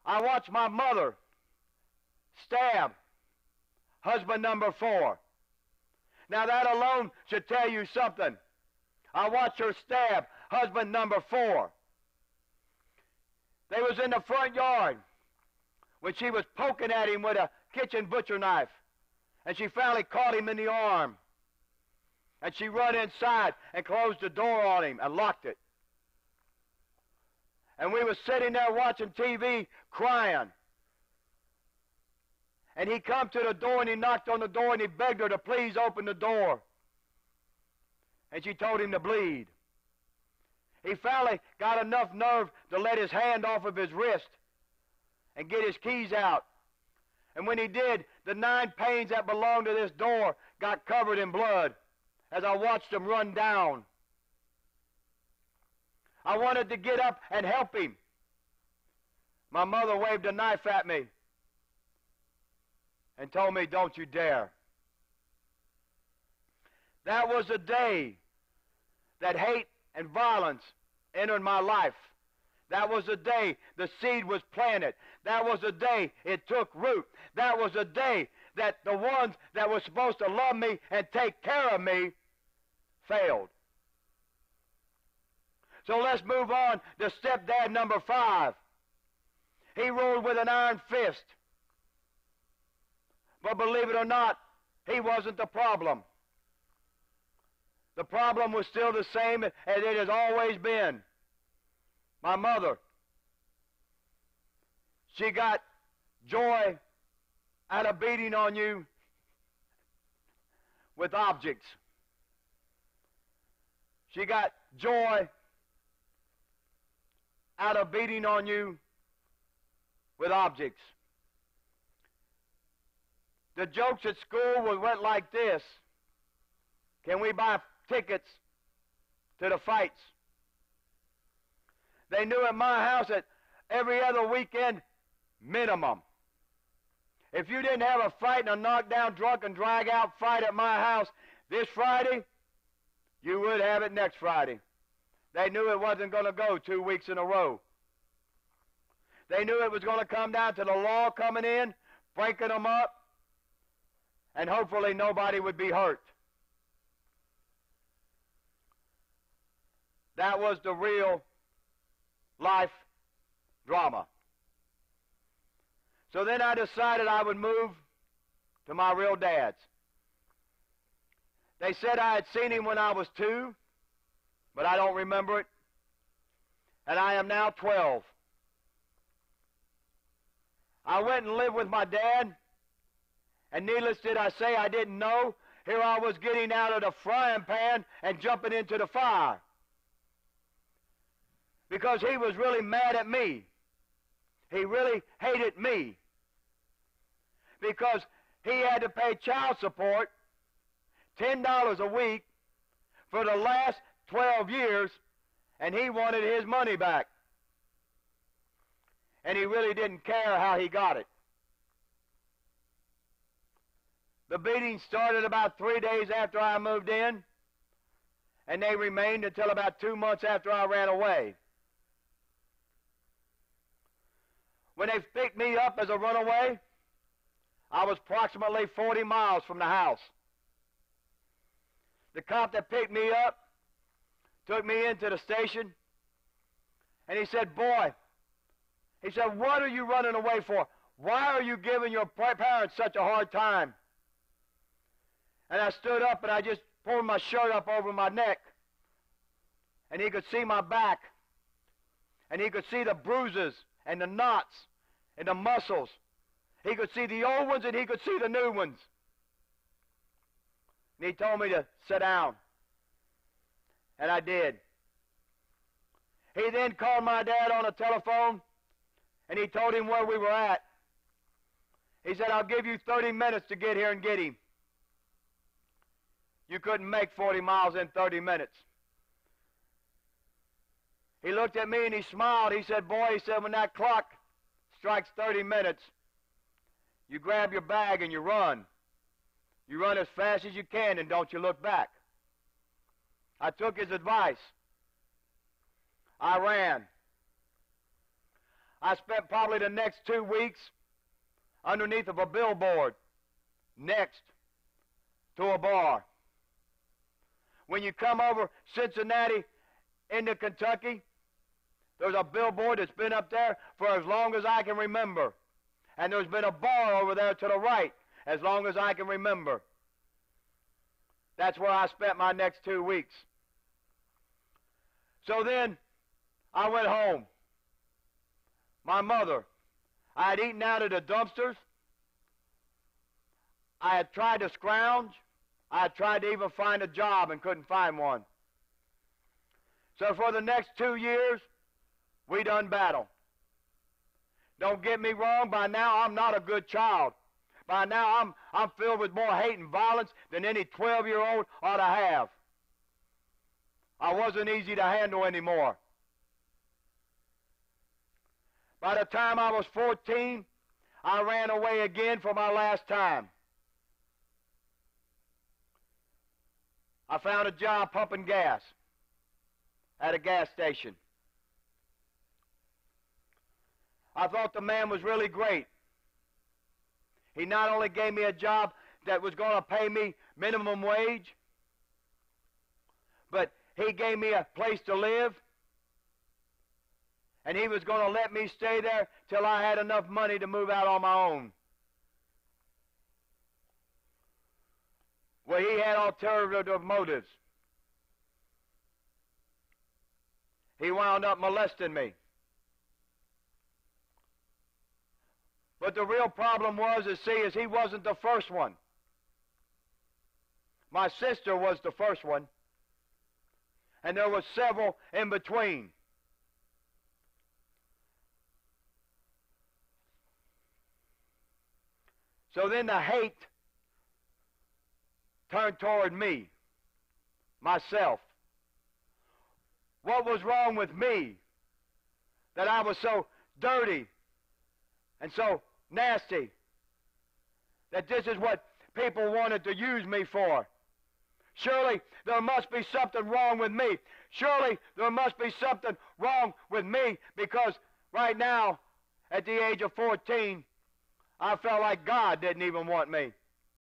I watched my mother stab husband number 4. Now that alone should tell you something. I watched her stab husband number 4. They was in the front yard when she was poking at him with a kitchen butcher knife, and she finally caught him in the arm. And she run inside and closed the door on him and locked it. And we was sitting there watching TV crying. And he come to the door and he knocked on the door and he begged her to please open the door. And she told him to bleed. He finally got enough nerve to let his hand off of his wrist and get his keys out. And when he did, the 9 panes that belonged to this door got covered in blood as I watched him run down. I wanted to get up and help him. My mother waved a knife at me and told me, "Don't you dare." That was the day that hate and violence entered my life. That was the day the seed was planted. That was the day it took root. That was the day that the ones that were supposed to love me and take care of me failed. So let's move on to stepdad number 5. He ruled with an iron fist. But believe it or not, he wasn't the problem. The problem was still the same as it has always been. My mother. She got joy out of beating on you with objects. She got joy out of beating on you with objects. The jokes at school went like this: can we buy tickets to the fights? They knew at my house that every other weekend, minimum. If you didn't have a fight and a knockdown, drunk, and drag-out fight at my house this Friday, you would have it next Friday. They knew it wasn't going to go 2 weeks in a row. They knew it was going to come down to the law coming in, breaking them up, and hopefully nobody would be hurt. That was the real life drama. So then I decided I would move to my real dad's. They said I had seen him when I was 2, but I don't remember it. And I am now 12. I went and lived with my dad, and needless did I say, I didn't know. Here I was getting out of the frying pan and jumping into the fire. Because he was really mad at me. He really hated me. Because he had to pay child support, $10 a week, for the last 12 years, and he wanted his money back. And he really didn't care how he got it. The beating started about 3 days after I moved in, and they remained until about 2 months after I ran away. When they picked me up as a runaway, I was approximately 40 miles from the house. The cop that picked me up took me into the station, and he said, "Boy," he said, "what are you running away for? Why are you giving your parents such a hard time?" And I stood up and I just pulled my shirt up over my neck, and he could see my back, and he could see the bruises and the knots and the muscles. He could see the old ones and he could see the new ones. And he told me to sit down. And I did. He then called my dad on the telephone and he told him where we were at. He said, "I'll give you 30 minutes to get here and get him." You couldn't make 40 miles in 30 minutes. He looked at me and he smiled. He said, "Boy," he said, "when that clock strikes 30 minutes, you grab your bag and you run. You run as fast as you can and don't you look back." I took his advice. I ran. I spent probably the next 2 weeks underneath of a billboard next to a bar. When you come over Cincinnati into Kentucky, there's a billboard that's been up there for as long as I can remember. And there's been a bar over there to the right as long as I can remember. That's where I spent my next 2 weeks. So then I went home. My mother, I had eaten out of the dumpsters. I had tried to scrounge. I had tried to even find a job and couldn't find one. So for the next 2 years, we done battle. Don't get me wrong, by now I'm not a good child. By now I'm filled with more hate and violence than any 12-year-old ought to have. I wasn't easy to handle anymore. By the time I was 14, I ran away again for my last time. I found a job pumping gas at a gas station. I thought the man was really great. He not only gave me a job that was going to pay me minimum wage, but he gave me a place to live, and he was going to let me stay there till I had enough money to move out on my own. Well, he had alternative motives. He wound up molesting me. But the real problem was, is he wasn't the first one. My sister was the first one, and there were several in between. So then the hate turned toward me, myself. What was wrong with me that I was so dirty and so nasty that this is what people wanted to use me for? Surely there must be something wrong with me. Surely there must be something wrong with me, because right now, at the age of 14, I felt like God didn't even want me.